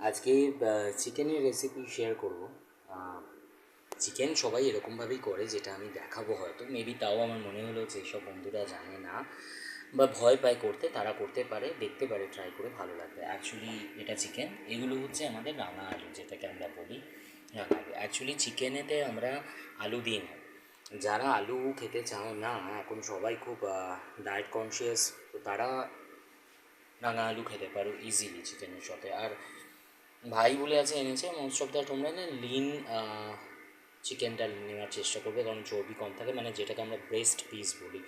আজকে চিকেনের recipe share করব। চিকেন সবাই এরকমভাবেই করে, যেটা আমি দেখাবো হয়তো মেবি, তাও আমার মনে হলো যে সব বন্ধুরা জানে না বা ভয় পায় করতে, তারা করতে পারে, দেখতে পারে, ট্রাই করে ভালো লাগবে। অ্যাকচুয়ালি এটা চিকেন, এগুলো হচ্ছে আমাদের রাঙা আলু, যেটাকে আমরা বলি রাঙা আলু। অ্যাকচুয়ালি চিকেনেতে আমরা আলু দিই না। যারা আলু খেতে চাও না, এখন সবাই খুব ডায়েট কনসিয়াস, তো তারা রাঙা আলু খেতে পারো ইজিলি চিকেনের সাথে। আর ভাই বলে আছে এনেছে, মোস্ট অফ দ্য তোমরা না লিন চিকেনটা নেওয়ার চেষ্টা করবে, কারণ চর্বি কম থাকে, মানে যেটাকে আমরা ব্রেস্ট পিস বলি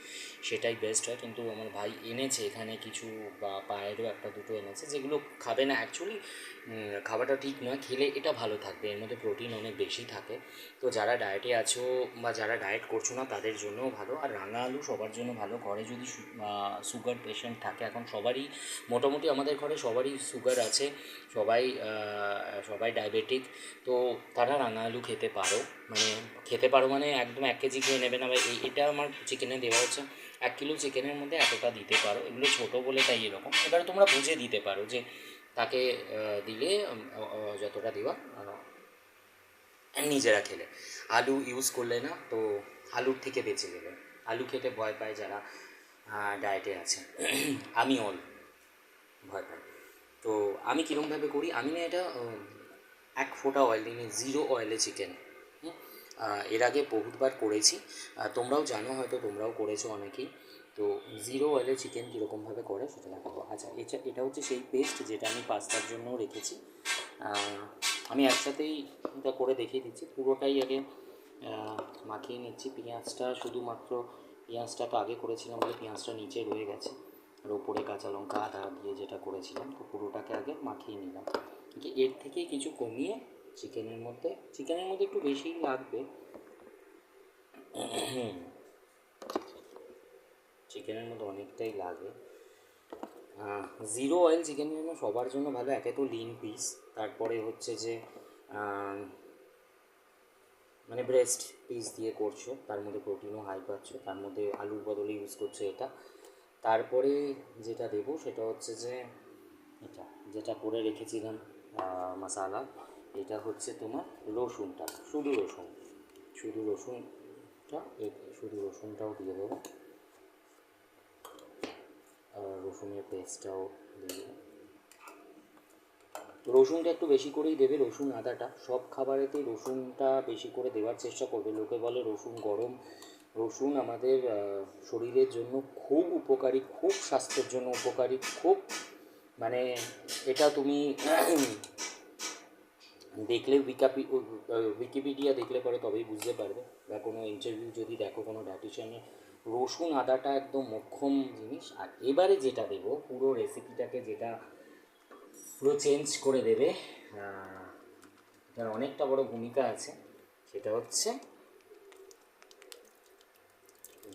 সেটাই বেস্ট হয়। কিন্তু আমার ভাই এনেছে এখানে কিছু, বা পায়েরও একটা দুটো এনেছে, যেগুলো খাবে না অ্যাকচুয়ালি। খাওয়াটা ঠিক নয়, খেলে এটা ভালো থাকবে, এর মধ্যে প্রোটিন অনেক বেশি থাকে। তো যারা ডায়েটে আছো বা যারা ডায়েট করছো না তাদের জন্যও ভালো। আর রাঙা আলু সবার জন্য ভালো। ঘরে যদি সুগার পেশেন্ট থাকে, এখন সবারই মোটামুটি আমাদের ঘরে সবারই সুগার আছে, সবাই সবাই ডায়াবেটিক, তো তারা রাঙা আলু খেতে পারো। মানে খেতে পারো মানে একদম 1 কেজি খেয়ে নেবে না, বা এটা আমার চিকেনে দেওয়া হচ্ছে 1 কিলো চিকেনের মধ্যে এতটা দিতে পারো। এগুলো ছোটো বলে তাই এরকম, এবারে তোমরা বুঝে দিতে পারো যে তাকে দিলে যতটা দেওয়া নিজেরা খেলে। আলু ইউজ করলে না, তো আলুর থেকে বেঁচে গেলে। আলু খেতে ভয় পায় যারা ডায়েটে আছে, আমি ভয় পাই। তো আমি কীরকমভাবে করি, আমি না এটা এক ফোঁটা অয়েল দিই, জিরো অয়েলে চিকেন। এর আগে বহুতবার করেছি, তোমরাও জানো, হয়তো তোমরাও করেছো অনেকেই। তো জিরো অয়েলে চিকেন কীরকমভাবে করে সেটা দেখাবো। আচ্ছা, এটা হচ্ছে সেই পেস্ট যেটা আমি পাস্তার জন্য রেখেছি। আমি একসাথেই এটা করে দেখিয়ে দিচ্ছি, পুরোটাই আগে মাখিয়ে নিচ্ছি। পেঁয়াজটা শুধুমাত্র, পেঁয়াজটা তো আগে করেছিলাম বলে পেঁয়াজটা নিচে রয়ে গেছে, আর ওপরে কাঁচা লঙ্কা আদা দিয়ে যেটা করেছিলাম, তো পুরোটাকে আগে মাখিয়ে নিলাম। এর থেকে কিছু কমিয়ে চিকেনের মধ্যে একটু বেশিই লাগবে, চিকেনের মধ্যে অনেকটাই লাগে। জিরো অয়েল চিকেনের জন্য সবার জন্য ভালো। একে তো লিন পিস, তারপরে হচ্ছে যে মানে ব্রেস্ট পিস দিয়ে করছো, তার মধ্যে প্রোটিনও হাই পাচ্ছ, তার মধ্যে আলুর বদলে ইউজ করছো এটা। তারপরে যেটা দেবো সেটা হচ্ছে যে এটা যেটা করে রেখেছিলাম মশালা, এটা হচ্ছে তোমার রসুনটা, শুধু রসুনটা, শুধু রসুনটাও দিয়ে দেবো, রসুনের পেস্টটাও দিয়ে দেবো। রসুনটা একটু বেশি করেই দেবে, রসুন আদাটা সব খাবারেতেই রসুনটা বেশি করে দেওয়ার চেষ্টা করবে। লোকে বলে রসুন গরম, রসুন আমাদের শরীরের জন্য খুব উপকারী, খুব স্বাস্থ্যের জন্য উপকারী, খুব মানে এটা তুমি দেখলে উইকিপিডিয়া দেখলে পরে তবেই বুঝতে পারবে, বা কোনো ইন্টারভিউ যদি দেখো কোনো ডায়েটিশিয়ানের, রসুন আদাটা একদম মোক্ষম জিনিস। আর এবারে যেটা দেবো পুরো রেসিপিটাকে, যেটা পুরো চেঞ্জ করে দেবে, এটার অনেকটা বড় ভূমিকা আছে, সেটা হচ্ছে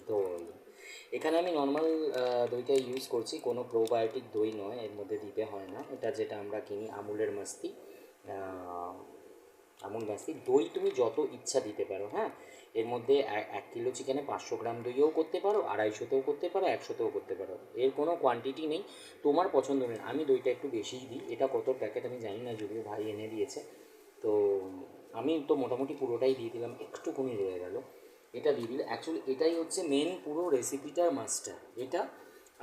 দই। এখানে আমি নর্মাল দইটা ইউজ করছি, কোনো প্রোবায়োটিক দই নয়, এর মধ্যে দিতে হয় না। এটা যেটা আমরা কিনি আমুলের মাস্তি, আমুল মাস্তি। দই তুমি যত ইচ্ছা দিতে পারো, হ্যাঁ। এর মধ্যে 1 কিলো চিকেনে 500 গ্রাম দইও করতে পারো, 250তেও করতে পারো, 100তেও করতে পারো, এর কোনো কোয়ান্টিটি নেই, তোমার পছন্দ নেই। আমি দইটা একটু বেশিই দিই, এটা কত প্যাকেট আমি জানি না, যদিও ভাই এনে দিয়েছে। তো আমি তো মোটামুটি পুরোটাই দিয়ে দিলাম, একটুকুনি রয়ে গেল, এটা দিয়ে দিলে। অ্যাকচুয়ালি এটাই হচ্ছে মেন পুরো রেসিপিটার মাস্টার এটা।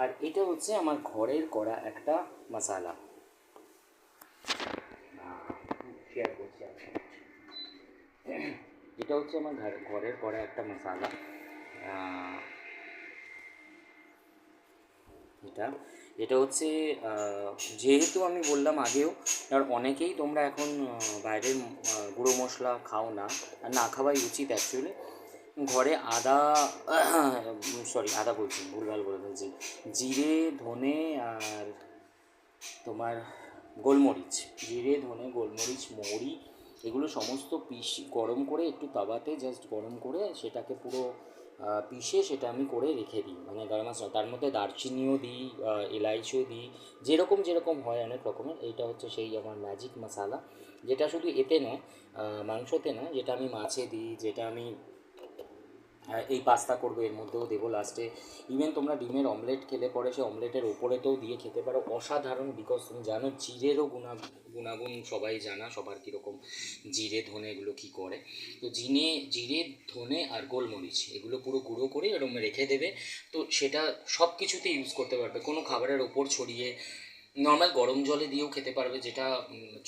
আর এটা হচ্ছে আমার ঘরের করা একটা মশালা, শেয়ার করছি। এটা হচ্ছে আমার ঘরের করা একটা মশালা। এটা এটা হচ্ছে যেহেতু আমি বললাম আগেও, আর অনেকেই তোমরা এখন বাইরের গুঁড়ো মশলা খাও না, আর না খাওয়াই উচিত অ্যাকচুয়ালি। ঘরে আদা, আদা বলছি, ভুলভাল বলে ফেলছি, জিরে, ধনে, আর তোমার গোলমরিচ, জিরে, ধনে, গোলমরিচ, মৌরি, এগুলো সমস্ত গরম করে, একটু তাওয়াতে জাস্ট গরম করে সেটাকে পুরো পিষে সেটা আমি করে রেখে দিই, মানে গরম মশলা। তার মধ্যে দারচিনিও দিই, এলাইচিও দিই, যেরকম যেরকম হয় অনেক রকমের। এইটা হচ্ছে সেই আমার ম্যাজিক মশালা, যেটা শুধু এতে নয়, মাংসতে নয়, যেটা আমি মাছে দিই, যেটা আমি এই পাস্তা করবো, এর মধ্যেও দেবো লাস্টে। ইভেন তোমরা ডিমের অমলেট খেলে পরে সে অমলেটের ওপরেতেও দিয়ে খেতে পারো, অসাধারণ। বিকজ তুমি জানো জিরেরও গুণাগুণ সবাই জানা, সবার কীরকম জিরে ধনে এগুলো কী করে। তো জিরে ধনে আর গোলমরিচ এগুলো পুরো গুঁড়ো করে এরকম রেখে দেবে। তো সেটা সব কিছুতে ইউজ করতে পারবে, কোনো খাবারের ওপর ছড়িয়ে, নর্মাল গরম জলে দিয়েও খেতে পারবে, যেটা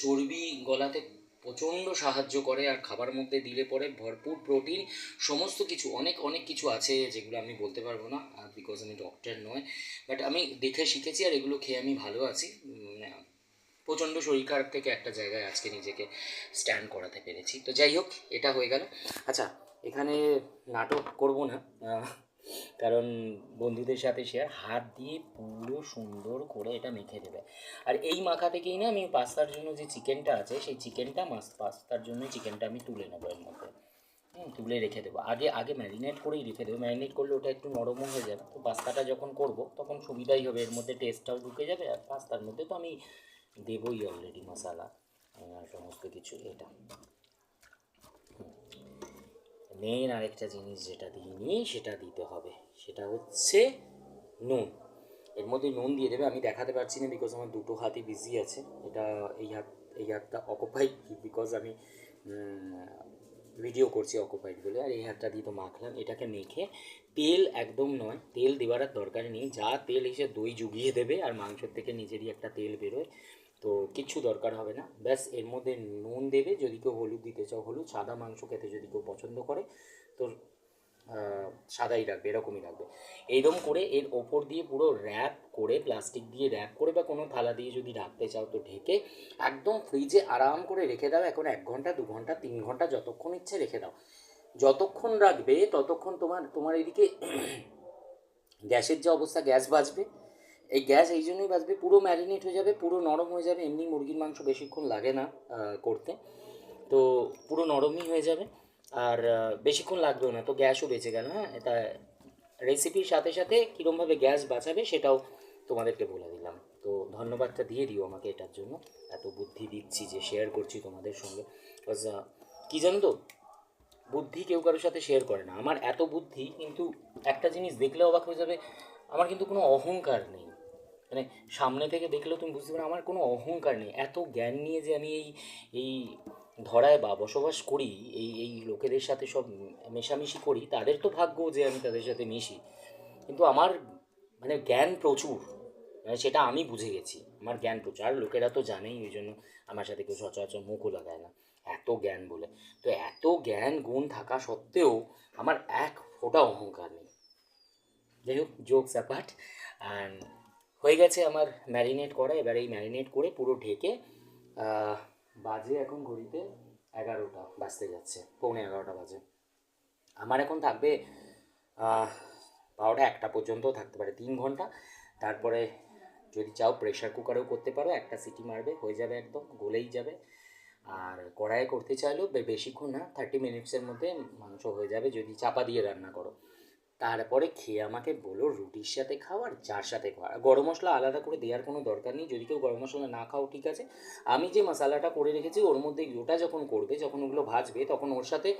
চর্বি গলাতে প্রচণ্ড সাহায্য করে। আর খাবার মধ্যে দিলে পরে ভরপুর প্রোটিন, সমস্ত কিছু, অনেক অনেক কিছু আছে যেগুলো আমি বলতে পারবো না, বিকজ আমি ডক্টর নয়। বাট আমি দেখে শিখেছি আর এগুলো খেয়ে আমি ভালো আছি। প্রচণ্ড শরীর খারাপ থেকে একটা জায়গায় আজকে নিজেকে স্ট্যান্ড করাতে পেরেছি। তো যাই হোক, এটা হয়ে গেল। আচ্ছা, এখানে নাটক করব না, কারণ বন্ধুদের সাথে শেয়ার। হাত দিয়ে পুরো সুন্দর করে এটা মেখে দেবে। আর এই মাখা থেকেই না আমি পাস্তার জন্য যে চিকেনটা আছে, সেই চিকেনটা পাস্তার জন্য চিকেনটা আমি তুলে নেবো এর মধ্যে। তুলে রেখে দেবো, আগে ম্যারিনেট করেই রেখে দেবো। ম্যারিনেট করলে ওটা একটু নরমও হয়ে যাবে, তো পাস্তাটা যখন করব তখন সুবিধাই হবে, এর মধ্যে টেস্টটাও ঢুকে যাবে। আর পাস্তার মধ্যে তো আমি দেবই অলরেডি মশলা, সমস্ত কিছু। এটা মেন আরেকটা জিনিস যেটা দিইনি সেটা দিতে হবে, সেটা হচ্ছে নুন। এর মধ্যে নুন দিয়ে দেবে। আমি দেখাতে পারছি না বিকজ আমার দুটো হাতই বিজি আছে। এটা এই হাতটা অকুপাইড, বিকজ আমি ভিডিও করছি অকুপাইড বলে। আর এই হাতটা দিয়ে তো মাখলাম। এটাকে মেখে তেল একদম নয়, তেল দেওয়ার আর দরকার নেই, যা তেল এসে দই জুগিয়ে দেবে আর মাংসের থেকে নিজেরই একটা তেল বেরোয়, তো কিচ্ছু দরকার হবে না। ব্যাস এর মধ্যে নুন দেবে, যদি কেউ হলুদ দিতে চাও হলুদ, সাদা মাংস খেতে যদি কেউ পছন্দ করে তো সাদাই রাখবে, এরকমই রাখবে। এইরকম করে এর ওপর দিয়ে পুরো র্যাপ করে, প্লাস্টিক দিয়ে র্যাপ করে বা কোনো থালা দিয়ে যদি রাখতে চাও তো ঢেকে একদম ফ্রিজে আরাম করে রেখে দাও। এখন 1 ঘন্টা 2 ঘন্টা 3 ঘন্টা যতক্ষণ ইচ্ছে রেখে দাও। যতক্ষণ রাখবে ততক্ষণ তোমার এদিকে গ্যাসের যে অবস্থা, গ্যাস বাঁচবে। এই গ্যাস এই জন্যই বাঁচবে, পুরো ম্যারিনেট হয়ে যাবে, পুরো নরম হয়ে যাবে। এমনি মুরগির মাংস বেশিক্ষণ লাগে না করতে, তো পুরো নরমই হয়ে যাবে। আর বেশিক্ষণ লাগবেও না, তো গ্যাসও বেঁচে গেল। হ্যাঁ, এটা রেসিপির সাথে সাথে কীরমভাবে গ্যাস বাঁচাবে সেটাও তোমাদেরকে বলে দিলাম। তো ধন্যবাদটা দিয়ে দিও আমাকে এটার জন্য, এত বুদ্ধি দিচ্ছি যে শেয়ার করছি তোমাদের সঙ্গে। বিকজ কী জানো তো, বুদ্ধি কেউ কারোর সাথে শেয়ার করে না। আমার এত বুদ্ধি, কিন্তু একটা জিনিস দেখলে অবাক হয়ে যাবে, আমার কিন্তু কোনো অহংকার নেই। মানে সামনে থেকে দেখলেও তুমি বুঝতে পারো আমার কোনো অহংকার নেই। এত জ্ঞান নিয়ে যে আমি এই ধরায় বা বসবাস করি, এই লোকেদের সাথে সব মেশামেশি করি, তাদের তো ভাগ্য যে আমি তাদের সাথে মিশি। কিন্তু আমার মানে জ্ঞান প্রচুর, মানে সেটা আমি বুঝে গেছি। আমার জ্ঞান প্রচুর, আর লোকেরা তো জানেই, ওই জন্য আমার সাথে কেউ সচরাচর মুখও লাগায় না, এত জ্ঞান বলে। তো এত জ্ঞান গুণ থাকা সত্ত্বেও আমার এক ফোঁটা অহংকার নেই। যাই হোক, জোকস অ্যাপার্ট। অ্যান্ড হয়ে গেছে আমার ম্যারিনেট করা। এবার এই ম্যারিনেট করে পুরো ঢেকে বাজে এখন ঘড়িতে 11টা বাজতে যাচ্ছে, 11:45 বাজে। আমার এখন থাকবে 12টা 1টা পর্যন্তও থাকতে পারে, 3 ঘন্টা। তারপরে যদি চাও প্রেশার কুকারেও করতে পারো, একটা সিটি মারবে, হয়ে যাবে, একদম গলেই যাবে। আর কড়াইয়ে করতে চাইলেও বেশিক্ষণ না, 30 মিনিটসের মধ্যে মাংস হয়ে যাবে যদি চাপা দিয়ে রান্না করো। তারপরে খেয়ে আমাকে বলো রুটির সাথে খাও আর যার সাথে খাও। আর গরম মশলা আলাদা করে দেওয়ার কোনো দরকার নেই, যদি কেউ গরম মশলা না খাও ঠিক আছে। আমি যে মশলাটা করে রেখেছি ওর মধ্যে, ওটা যখন করবে, যখন ওগুলো ভাজবে, তখন ওর সাথে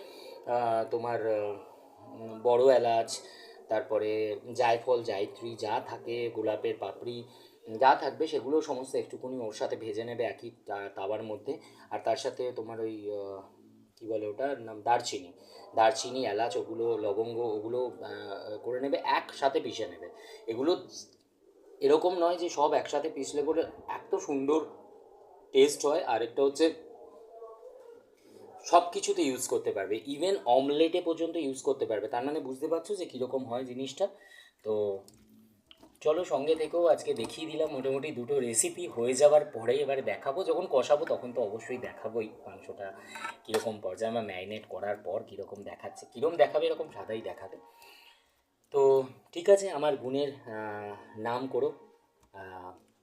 তোমার বড় এলাচ, তারপরে জায়ফল জায়ত্রী যা থাকে, গোলাপের পাপড়ি যা থাকবে সেগুলো সমস্ত একটুকুনি ওর সাথে ভেজে নেবে একই তাওয়ার মধ্যে। আর তার সাথে তোমার ওই কী বলে ওটার নাম, দারচিনি এলাচ, ওগুলো লবঙ্গ, ওগুলো করে নেবে, একসাথে পিষে নেবে। এগুলো এরকম নয় যে সব একসাথে পিষলে করে এত সুন্দর টেস্ট হয়। আরেকটা হচ্ছে সব কিছুতে ইউজ করতে পারবে, ইভেন অমলেটে পর্যন্ত ইউজ করতে পারবে। তার মানে বুঝতে পারছো যে কীরকম হয় জিনিসটা। তো চলো সঙ্গে থেকেও, আজকে দেখিয়ে দিলাম মোটামুটি দুটো রেসিপি। হয়ে যাওয়ার পরে এবারে দেখাবো, যখন কষাবো তখন তো অবশ্যই দেখাবোই মাংসটা কীরকম পর্যায়ে, আমার ম্যারিনেট করার পর কীরকম দেখাচ্ছে, কীরকম দেখাবে এরকম সাদাই দেখাবে। তো ঠিক আছে, আমার গুণের নাম করো,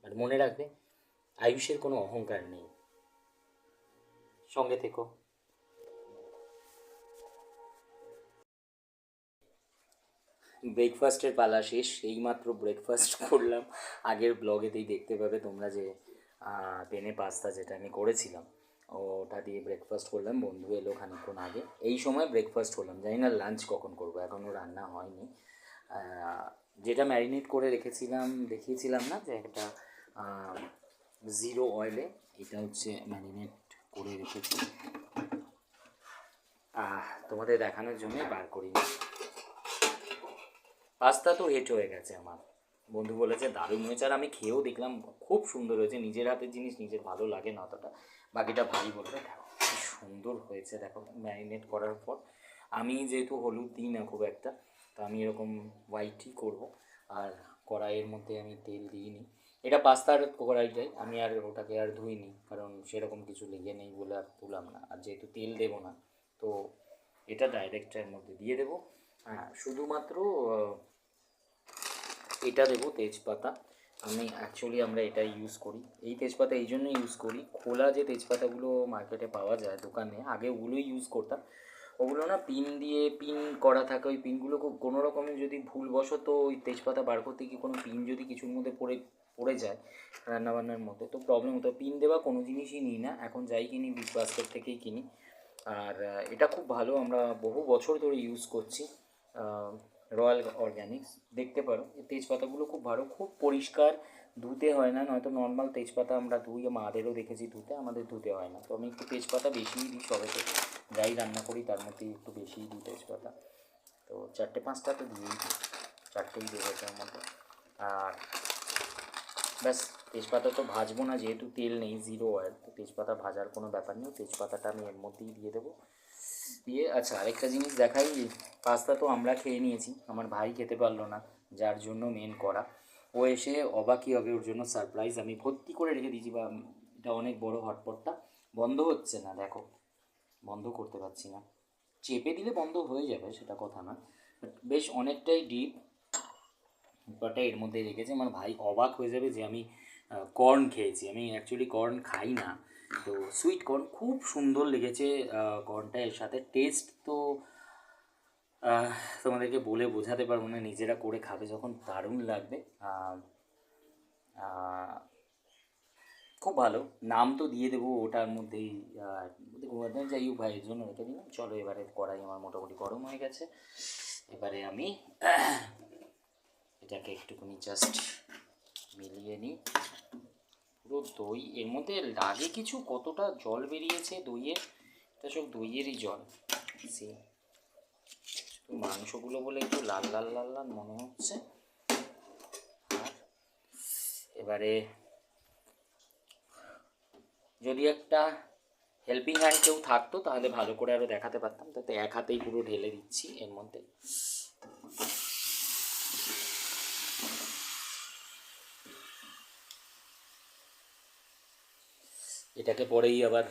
আর মনে রাখবে আয়ুষের কোনো অহংকার নেই। সঙ্গে থেকো। ব্রেকফাস্টের পালা শেষ, এইমাত্র ব্রেকফাস্ট করলাম। আগের ব্লগেতেই দেখতে পাবে তোমরা যে পেনে পাস্তা যেটা আমি করেছিলাম, ওটা দিয়ে ব্রেকফাস্ট করলাম, বন্ধু এলো খানিকক্ষণ আগে, এই সময় ব্রেকফাস্ট করলাম, জানি না লাঞ্চ কখন করবো, এখনও রান্না হয়নি। যেটা ম্যারিনেট করে রেখেছিলাম, দেখিয়েছিলাম না যে একটা জিরো অয়েলে, এটা হচ্ছে ম্যারিনেট করে রেখেছি, তোমাদের দেখানোর জন্য বার করিনি। পাস্তা তো হেট হয়ে গেছে আমার, বন্ধু বলেছে দারুণ হয়েছে, আর আমি খেয়েও দেখলাম খুব সুন্দর হয়েছে। নিজের হাতের জিনিস নিজের ভালো লাগে না অতটা, বাকিটা ভাই বলবে। দেখো কি সুন্দর হয়েছে, দেখো ম্যারিনেট করার পর। আমি যেহেতু হলুদ দিই না খুব একটা, তো আমি এরকম হোয়াইটই করব। আর কড়াইয়ের মধ্যে আমি তেল দিইনি, এটা পাস্তার কড়াইটাই, আমি আর ওটাকে আর ধুইনি, কারণ সেরকম কিছু লেগে নেই বলে আর ধুলাম না। আর যেহেতু তেল দেবো না, তো এটা ডাইরেক্টের মধ্যে দিয়ে দেবো। হ্যাঁ, শুধুমাত্র এটা দেবো তেজপাতা। আমরা এটা ইউজ করি, এই তেজপাতা এই জন্য ইউজ করি, খোলা যে তেজপাতাগুলো মার্কেটে পাওয়া যায় দোকানে, আগে ওগুলোই ইউজ করতাম। ওগুলো না পিন দিয়ে পিন করা থাকে, ওই পিনগুলো খুব কোনো রকমে যদি ভুলবশত ওই তেজপাতা বার করতে গিয়ে কোনো পিন যদি কিছুর মধ্যে পড়ে যায় রান্নাবান্নার মধ্যে, তো প্রবলেম হতো। পিন দেওয়া কোনো জিনিসই নিই না, এখন যাই কিনি বিগ বাস্কেট থেকেই কিনি। আর এটা খুব ভালো, আমরা বহু বছর ধরে ইউজ করছি, রয়্যাল অর্গ্যানিক্স, দেখতে পারো। এই তেজপাতাগুলো খুব ভালো, খুব পরিষ্কার, ধুতে হয় না। নয়তো নর্মাল তেজপাতা আমরা ধুই, মাদেরও দেখেছি ধুতে, আমাদের ধুতে হয় না। তো আমি একটু তেজপাতা বেশিই দিই সবেতে, যাই রান্না করি তার মধ্যেই একটু বেশিই দিই তেজপাতা। তো 4-5টা তো দিয়েই দিই, 4টেই দেবো এটার মধ্যে। আর ব্যাস, তেজপাতা তো ভাজবো না, যেহেতু তেল নেই, জিরো অয়েল, তো তেজপাতা ভাজার কোনো ব্যাপার নেই, তেজপাতাটা আমি এর মধ্যেই দিয়ে দেবো। দিয়ে আচ্ছা, আরেকটা জিনিস দেখাই, পাস্তা তো আমরা খেয়ে নিয়েছি, আমার ভাই খেতে পারলো না, যার জন্য মেন করা। ও এসে অবাকই হবে, ওর জন্য সারপ্রাইজ আমি ভর্তি করে রেখে দিয়েছি। বা এটা অনেক বড় হটপটটা, বন্ধ হচ্ছে না, দেখো বন্ধ করতে পারছি না, চেপে দিলে বন্ধ হয়ে যাবে সেটা কথা না, বাট বেশ অনেকটাই ডিপ। ব্যাপারটা এর মধ্যে রেখেছে, আমার ভাই অবাক হয়ে যাবে যে আমি কর্ন খেয়েছি। আমি অ্যাকচুয়ালি কর্ন খাই না, তো সুইট কর্ন খুব সুন্দর লেগেছে কর্নটা। এর সাথে টেস্ট তো তোমাদেরকে বলে বোঝাতে পারবো না, নিজেরা করে খাবে যখন দারুণ লাগবে। খুব ভালো, নাম তো দিয়ে দেবো ওটার মধ্যেই, যাই হোক, ভাইয়ের জন্য রেখে দিলাম। চলো এবারে কড়াই আমার মোটামুটি গরম হয়ে গেছে, এবারে আমি এটাকে একটুখানি জাস্ট মিলিয়ে নিই। পুরো দই এর মধ্যে লাগে কিছু, কতটা জল বেরিয়েছে দইয়ের, এটা সব দইয়েরই জল। সে মাংসগুলো বলে একটু লাল লাল লাল লাল মনে হচ্ছে। আর এবারে যদি একটা হেল্পিং হ্যান্ড কেউ থাকতো তাহলে ভালো করে আরও দেখাতে পারতাম, তাতে এক হাতেই পুরো ঢেলে দিচ্ছি এর মধ্যে। এটাকে পরেই আবার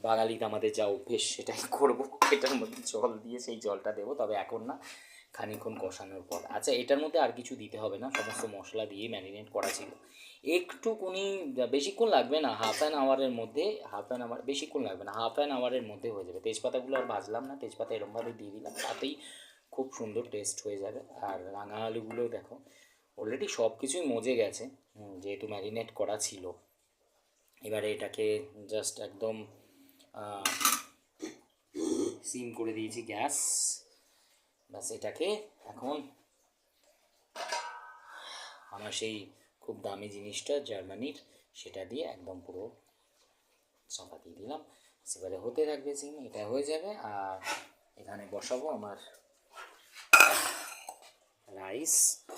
বাঙালিতে আমাদের যা অভ্যেস সেটাই করবো, এটার মধ্যে জল দিয়ে সেই জলটা দেবো, তবে এখন না, খানিকক্ষণ কষানোর পর। আচ্ছা, এটার মধ্যে আর কিছু দিতে হবে না, সমস্ত মশলা দিয়ে ম্যারিনেট করা ছিল। একটুকুনি, বেশিক্ষণ লাগবে না, হাফ অ্যান আওয়ার, বেশিক্ষণ লাগবে না, হাফ অ্যান আওয়ারের মধ্যে হয়ে যাবে। তেজপাতাগুলো আর ভাজলাম না, তেজপাতা এরমভাবে দিয়ে দিলাম, তাতেই খুব সুন্দর টেস্ট হয়ে যাবে। আর রাঙা আলুগুলো দেখো অলরেডি সব কিছুই মজে গেছে, যেহেতু ম্যারিনেট করা ছিল। এবারে এটাকে জাস্ট একদম সিম করে দিয়েছি গ্যাস, ব্যাস এটাকে এখন আমার সেই খুব দামি জিনিসটা জার্মানির, সেটা দিয়ে একদম পুরো চাপা দিয়ে দিলাম। এবারে হতে থাকবে সিম, এটা হয়ে যাবে। আর এখানে বসাবো আমার রাইসটা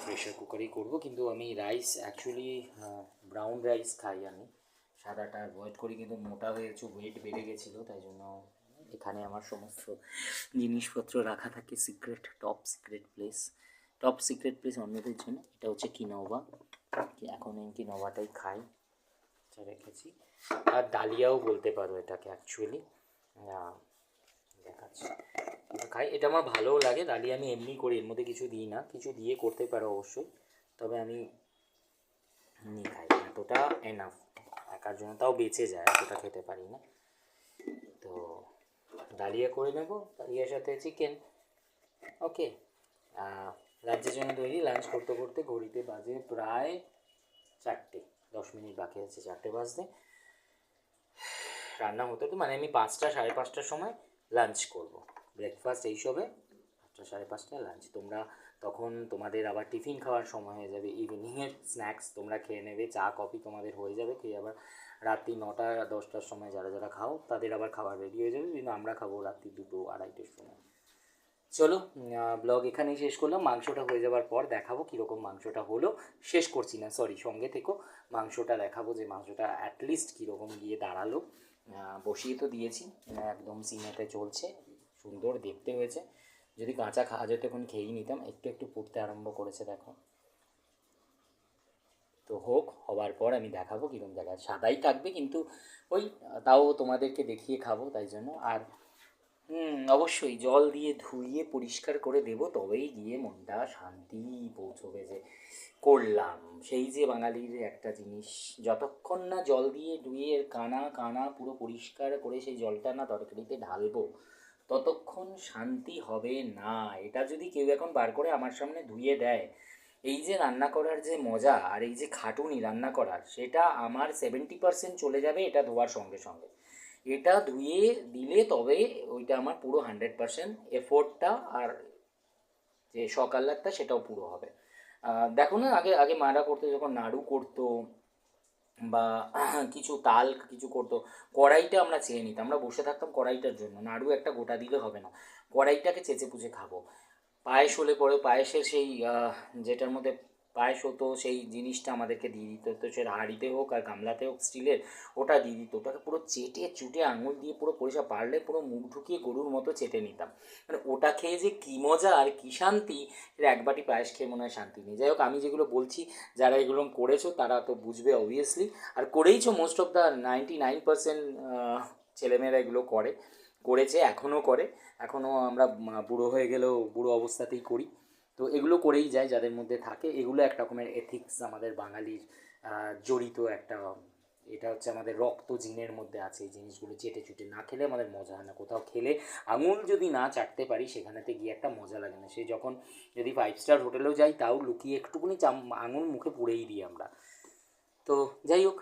প্রেশার কুকারেই করবো, কিন্তু আমি রাইস অ্যাকচুয়ালি ব্রাউন রাইস খাই আমি, সাদাটা অ্যাভয়েড করি, কিন্তু মোটা হয়েছে, ওয়েট বেড়ে গেছিলো, তাই জন্য এখানে আমার সমস্ত জিনিসপত্র রাখা থাকে টপ সিক্রেট প্লেস অন্যদের জন্য। এটা হচ্ছে কিনোভা, এখন এই কিনোভাটাই খাই, যা রেখেছি। আর ডালিয়াও বলতে পারো এটাকে অ্যাকচুয়ালি, দেখাচ্ছি, খাই, এটা আমার ভালোও লাগে। ডালিয়া আমি এমনি করি, এর মধ্যে কিছু দিই না, কিছু দিয়ে করতে পারো অবশ্যই, তবে আমি এমনি খাই, এতটা এনাফ একার জন্য, তাও বেঁচে যায়, এতটা খেতে পারি না। তো ডালিয়া করে নেব, ডালিয়ার সাথে চিকেন। ওকে, রাজ্যের জন্য তৈরি। লাঞ্চ করতে করতে ঘড়িতে বাজে প্রায় 4টে 10 মিনিট বাকি আছে 4টে বাজতে। রান্না হতে তো মানে আমি 5টা 5:30টার সময় লাঞ্চ করব। ব্রেকফাস্ট এইসবে 5টা 5:30টায় লাঞ্চ। তোমরা তখন তোমাদের আবার টিফিন খাওয়ার সময় হয়ে যাবে, ইভিনিংয়ের স্ন্যাক্স তোমরা খেয়ে নেবে, চা কফি তোমাদের হয়ে যাবে, খেয়ে আবার রাত্রি 9টা 10টার সময় যারা যারা খাও তাদের আবার খাবার রেডি হয়ে যাবে, কিন্তু আমরা খাবো রাত্রি 2টো 2:30টার সময়। চলো, ব্লগ এখানেই শেষ করলাম। মাংসটা হয়ে যাওয়ার পর দেখাবো কীরকম মাংসটা হলো। শেষ করছি না, সরি, সঙ্গে থেকো, মাংসটা দেখাবো যে মাংসটা অ্যাটলিস্ট কীরকম গিয়ে দাঁড়ালো। বসিয়ে তো দিয়েছি, একদম সিনেতে চলছে, সুন্দর দেখতে হয়েছে। যদি কাঁচা খাওয়া যেত এখন খেয়েই নিতাম, একটু একটু ফুটতে আরম্ভ করেছে দেখো। তো হবার পর আমি দেখাবো কীরকম জায়গায় সাদাই থাকবে, কিন্তু ওই তাও তোমাদেরকে দেখিয়ে খাবো তাই জন্য। আর অবশ্যই জল দিয়ে ধুইয়ে পরিষ্কার করে দেবো, তবেই গিয়ে মনটা শান্তি পৌঁছবে যে করলাম। সেই যে বাঙালির একটা জিনিস, যতক্ষণ না জল দিয়ে ধুয়ে কানা কানা পুরো পরিষ্কার করে সেই জলটা না তরকারিতে ঢালবো, ততক্ষণ শান্তি হবে না। এটা যদি কেউ এখন বার করে আমার সামনে ধুয়ে দেয়, এই যে রান্না করার যে মজা আর এই যে খাটুনি রান্না করার, সেটা আমার 70% চলে যাবে এটা ধোয়ার সঙ্গে সঙ্গে। এটা ধুয়ে দিলে তবে ওইটা আমার পুরো 100% এফোর্টটা আর যে সকালটা সেটাও পুরো হবে। দেখো না, আগে আগে মারা করতো, যখন নাড়ু করতো বা কিছু তাল কিছু করতো, কড়াইটা আমরা চেয়ে নিতাম, আমরা বসে থাকতাম কড়াইটার জন্য। নাড়ু একটা গোটা দিলে হবে না, কড়াইটাকে চেঁচে পুচে খাবো। পায়েস হলে পরে পায়েসের সেই যেটার মধ্যে পায়েস হতো সেই জিনিসটা আমাদেরকে দিয়ে দিত, তো সে হাঁড়িতে হোক আর গামলাতে হোক স্টিলের, ওটা দিয়ে দিত। ওটাকে পুরো চেটে চুটে আঙুল দিয়ে পুরো পরিষ্কার, পারলে পুরো মুখ ঢুকিয়ে গরুর মতো চেটে নিতাম। মানে ওটা খেয়ে যে কী মজা আর কী শান্তি, এটা এক বাটি পায়েস খেয়ে মনে হয় শান্তি নেই। যাই হোক, আমি যেগুলো বলছি যারা এগুলো করেছো তারা তো বুঝবে অবভিয়াসলি, আর করেইছো। মোস্ট অফ দ্য 99% ছেলেমেয়েরা এগুলো করেছে, এখনও করে। এখনও আমরা বুড়ো হয়ে গেলেও বুড়ো অবস্থাতেই করি। তো এগুলো করেই যায় যাদের মধ্যে থাকে। এগুলো এক রকমের এথিক্স আমাদের বাঙালির জড়িত একটা, এটা হচ্ছে আমাদের রক্ত জিনের মধ্যে আছে। এই জিনিসগুলো চেটে চুটে না খেলে আমাদের মজা হয় না। কোথাও খেলে আঙুল যদি না চাটতে পারি সেখানেতে গিয়ে একটা মজা লাগে না। সে যখন যদি 5 স্টার হোটেলেও যাই তাও লুকিয়ে একটুকুনি আঙুল মুখে পুড়েই দিই আমরা। তো যাই হোক,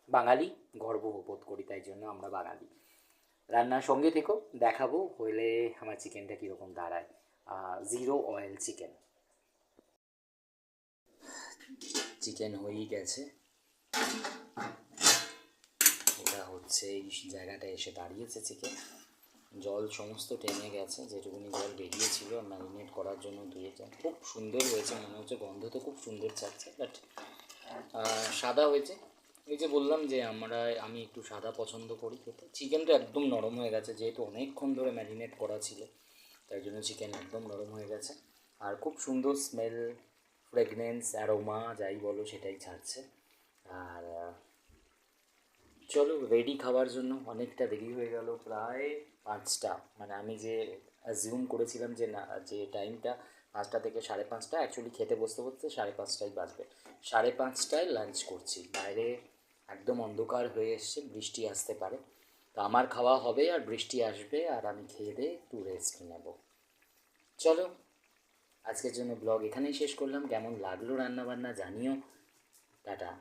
বাঙালি, গর্ববোধ করি তাই জন্য আমরা বাঙালি। রান্নার সঙ্গে থেকো, দেখাবো হলে আমার চিকেনটা কীরকম দাঁড়ায়। 0 অয়েল চিকেন। চিকেন হয়েই গেছে, এটা হচ্ছে এই জায়গাটা এসে দাঁড়িয়েছে চিকেন। জল সমস্ত টেনে গেছে, যেটুকুনি জল বেরিয়েছিল ম্যারিনেট করার জন্য দিয়েছে। খুব সুন্দর হয়েছে, মনে হচ্ছে গন্ধ তো খুব সুন্দর ছাড়ছে, বাট সাদা হয়েছে। এই যে বললাম যে আমি একটু সাদা পছন্দ করি খেতে। চিকেনটা একদম নরম হয়ে গেছে, যেহেতু অনেকক্ষণ ধরে ম্যারিনেট করা ছিল তাই জন্য চিকেন একদম নরম হয়ে গেছে। আর খুব সুন্দর স্মেল, ফ্রেগনেন্স, অ্যারোমা যাই বলো সেটাই ছাড়ছে। আর চলো রেডি খাওয়ার জন্য। অনেকটা দেরি হয়ে গেল, প্রায় 5টা, মানে আমি যে অ্যাজিউম করেছিলাম যে না, যে টাইমটা 5টা থেকে 5:30, অ্যাকচুয়ালি খেতে বসতে বসতে 5:30টাই বাজবে। 5:30টায় লাঞ্চ করছি। বাইরে একদম অন্ধকার হয়ে এসছে, বৃষ্টি আসতে পারে। তো আমার খাওয়া হবে আর বৃষ্টি আসবে, আর আমি খেয়ে দিয়ে একটু রেস্ট নেব। চলো, আজকের জন্য ব্লগ এখানেই শেষ করলাম। কেমন লাগলো রান্নাবান্না জানিও। টাটা।